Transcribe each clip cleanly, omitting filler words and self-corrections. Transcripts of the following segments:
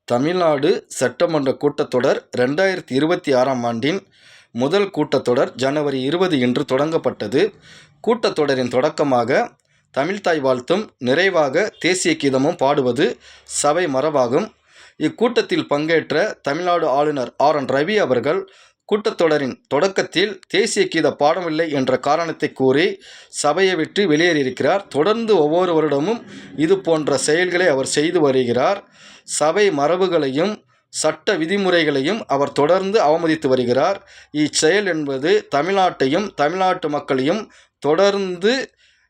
தமிழ்நாடு சட்டமன்ற கூட்டத்தொடர் 2026ஆம் ஆண்டின் முதல் கூட்டத்தொடர் ஜனவரி 20 இன்று தொடங்கப்பட்டது. கூட்டத்தொடரின் தொடக்கமாக தமிழ்த்தாய் வாழ்த்தும் நிறைவாக தேசிய கீதமும் பாடுவது சபை மரபாகும். இக்கூட்டத்தில் பங்கேற்ற தமிழ்நாடு ஆளுநர் RN ரவி அவர்கள் கூட்டத்தொடரின் தொடக்கத்தில் தேசிய கீத பாடவில்லை என்ற காரணத்தை கூறி சபையை விட்டு வெளியேறியிருக்கிறார். தொடர்ந்து ஒவ்வொரு வருடமும் இது போன்ற செயல்களை அவர் செய்து வருகிறார். சபை மரபுகளையும் சட்ட விதிமுறைகளையும் அவர் தொடர்ந்து அவமதித்து வருகிறார். இச்செயல் என்பது தமிழ்நாட்டையும் தமிழ்நாட்டு மக்களையும் தொடர்ந்து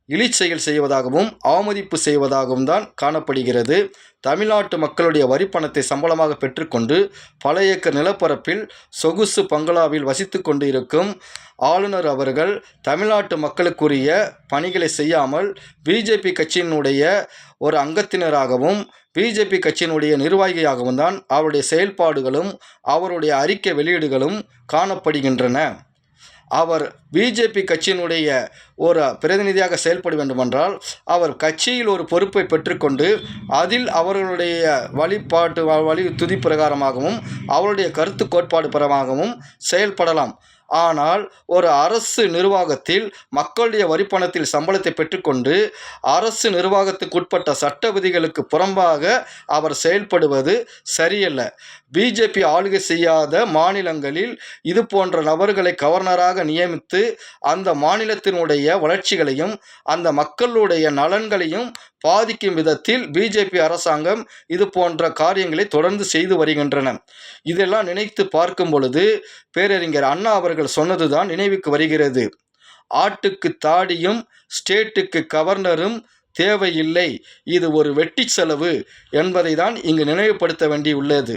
இழிச்செயல் செய்வதாகவும் அவமதிப்பு செய்வதாகவும் தான் காணப்படுகிறது. தமிழ்நாட்டு மக்களுடைய வரிப்பணத்தை சம்பளமாக பெற்றுக்கொண்டு பல ஏக்கர் நிலப்பரப்பில் சொகுசு பங்களாவில் வசித்து கொண்டு இருக்கும் ஆளுநர் அவர்கள் தமிழ்நாட்டு மக்களுக்குரிய பணிகளை செய்யாமல் பிஜேபி கட்சியினுடைய ஒரு அங்கத்தினராகவும் பிஜேபி கட்சியினுடைய நிர்வாகியாகவும் தான் அவருடைய செயல்பாடுகளும் அவருடைய அறிக்கை வெளியீடுகளும் காணப்படுகின்றன. அவர் பிஜேபி கட்சியினுடைய ஒரு பிரதிநிதியாக செயல்பட வேண்டுமென்றால் அவர் கட்சியில் ஒரு பொறுப்பை பெற்றுக்கொண்டு அதில் அவர்களுடைய வழி துதி பிரகாரமாகவும் அவருடைய கருத்து கோட்பாடு பிரகாரமாகவும் செயல்படலாம். ஆனால் ஒரு அரசு நிர்வாகத்தில் மக்களுடைய வரிப்பணத்தில் சம்பளத்தை பெற்றுக்கொண்டு அரசு நிர்வாகத்துக்குட்பட்ட சட்ட விதிகளுக்கு புறம்பாக அவர் செயல்படுவது சரியல்ல. பிஜேபி ஆளுகை செய்யாத மாநிலங்களில் இது போன்ற நபர்களை கவர்னராக நியமித்து அந்த மாநிலத்தினுடைய வளர்ச்சிகளையும் அந்த மக்களுடைய நலன்களையும் பாதிக்கும் விதத்தில் பிஜேபி அரசாங்கம் இது போன்ற காரியங்களை தொடர்ந்து செய்து வருகின்றன. இதெல்லாம் நினைத்து பார்க்கும் பொழுது பேரறிஞர் அண்ணா அவர்கள் சொன்னதுதான் நினைவுக்கு வருகிறது. ஆட்டுக்கு தாடியும் ஸ்டேட்டுக்கு கவர்னரும் தேவையில்லை, இது ஒரு வெட்டி செலவு என்பதை தான் இங்கு நினைவுபடுத்த வேண்டியுள்ளது.